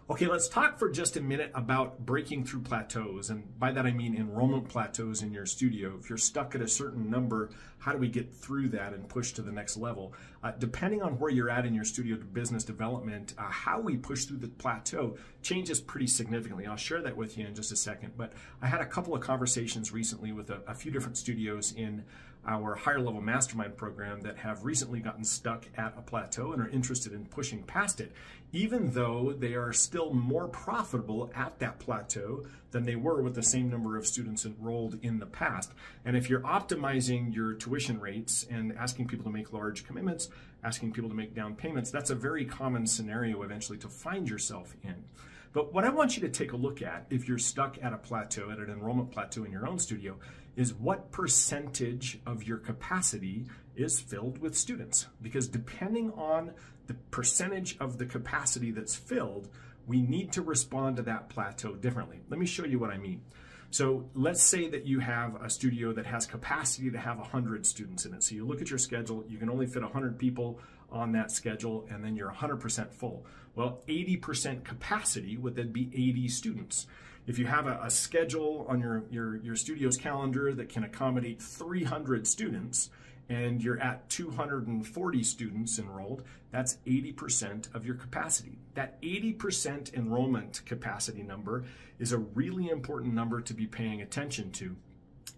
Okay, let's talk for just a minute about breaking through plateaus. And by that I mean enrollment plateaus in your studio. If you're stuck at a certain number, how do we get through that and push to the next level? Depending on where you're at in your studio business development, how we push through the plateau changes pretty significantly. I'll share that with you in just a second. But I had a couple of conversations recently with a few different studios in our higher level mastermind program that have recently gotten stuck at a plateau and are interested in pushing past it, even though they are still more profitable at that plateau than they were with the same number of students enrolled in the past. And if you're optimizing your tuition rates and asking people to make large commitments, asking people to make down payments, that's a very common scenario eventually to find yourself in. But what I want you to take a look at, if you're stuck at a plateau, at an enrollment plateau in your own studio, is what percentage of your capacity is filled with students. Because depending on the percentage of the capacity that's filled, we need to respond to that plateau differently. Let me show you what I mean. So let's say that you have a studio that has capacity to have 100 students in it. So you look at your schedule, you can only fit 100 people on that schedule, and then you're 100% full. Well, 80% capacity would then be 80 students. If you have a schedule on your studio's calendar that can accommodate 300 students, and you're at 240 students enrolled, that's 80% of your capacity. That 80% enrollment capacity number is a really important number to be paying attention to.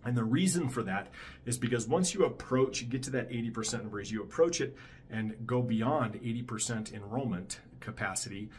And the reason for that is because once you get to that 80% number, as you approach it and go beyond 80% enrollment capacity,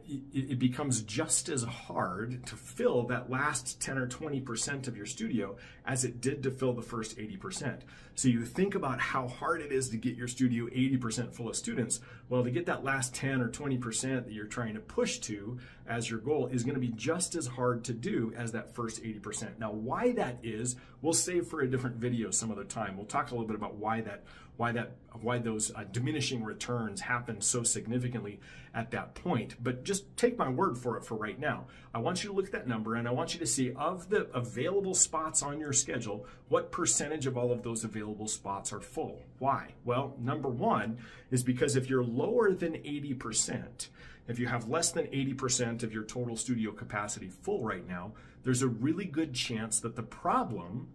it becomes just as hard to fill that last 10 or 20% of your studio as it did to fill the first 80%. So you think about how hard it is to get your studio 80% full of students. Well, to get that last 10 or 20% that you're trying to push to as your goal is going to be just as hard to do as that first 80%. Now, why that is, we'll save for a different video some other time. We'll talk a little bit about why those diminishing returns happen so significantly at that point. But just take my word for it for right now. I want you to look at that number and I want you to see, of the available spots on your schedule, what percentage of all of those available spots are full. Why? Well, number one is because if you're lower than 80%, if you have less than 80% of your total studio capacity full right now, there's a really good chance that the problem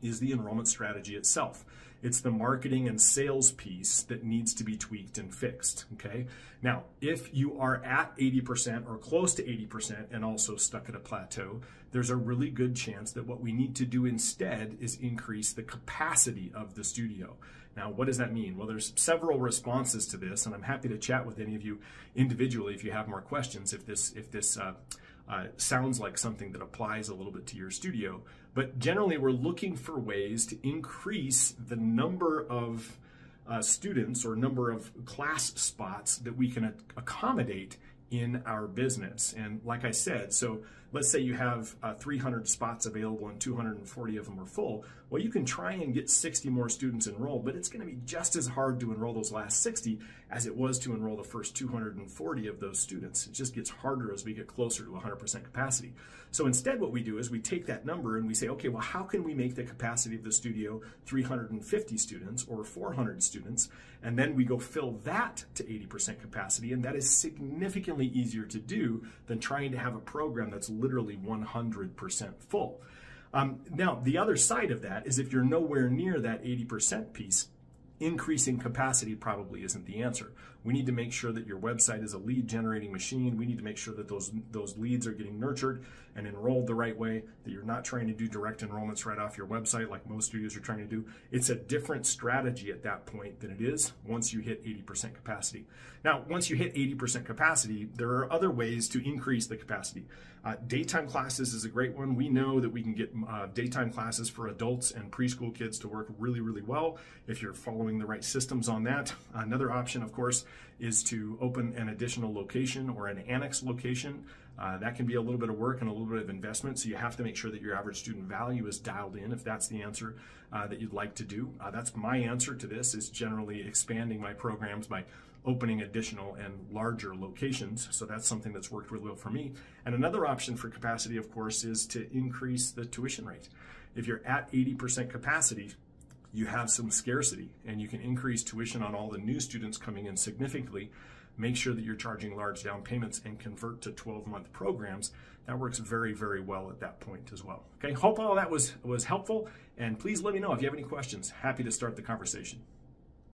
is the enrollment strategy itself. It's the marketing and sales piece that needs to be tweaked and fixed, okay? Now, if you are at 80% or close to 80% and also stuck at a plateau, there's a really good chance that what we need to do instead is increase the capacity of the studio. Now, what does that mean? Well, there's several responses to this, and I'm happy to chat with any of you individually if you have more questions, if this sounds like something that applies a little bit to your studio. But generally, we're looking for ways to increase the number of students or number of class spots that we can accommodate in our business. And like I said, so let's say you have 300 spots available and 240 of them are full. Well, you can try and get 60 more students enrolled, but it's going to be just as hard to enroll those last 60 as it was to enroll the first 240 of those students. It just gets harder as we get closer to 100% capacity. So instead what we do is we take that number and we say, okay, well, how can we make the capacity of the studio 350 students or 400 students? And then we go fill that to 80% capacity, and that is significantly easier to do than trying to have a program that's literally 100% full. Now, the other side of that is if you're nowhere near that 80% piece, increasing capacity probably isn't the answer. We need to make sure that your website is a lead generating machine. We need to make sure that those leads are getting nurtured and enrolled the right way, that you're not trying to do direct enrollments right off your website like most studios are trying to do. It's a different strategy at that point than it is once you hit 80% capacity. Now, once you hit 80% capacity, there are other ways to increase the capacity. Daytime classes is a great one. We know that we can get daytime classes for adults and preschool kids to work really, really well if you're following the right systems on that. Another option, of course, is to open an additional location or an annex location. That can be a little bit of work and a little bit of investment, so you have to make sure that your average student value is dialed in if that's the answer that you'd like to do. That's my answer to this, is generally expanding my programs by opening additional and larger locations. So that's something that's worked really well for me. And another option for capacity, of course, is to increase the tuition rate. If you're at 80% capacity, you have some scarcity and you can increase tuition on all the new students coming in significantly. make sure that you're charging large down payments and convert to 12-month programs. That works very, very well at that point as well. Okay, hope all that was helpful, and please let me know if you have any questions. Happy to start the conversation.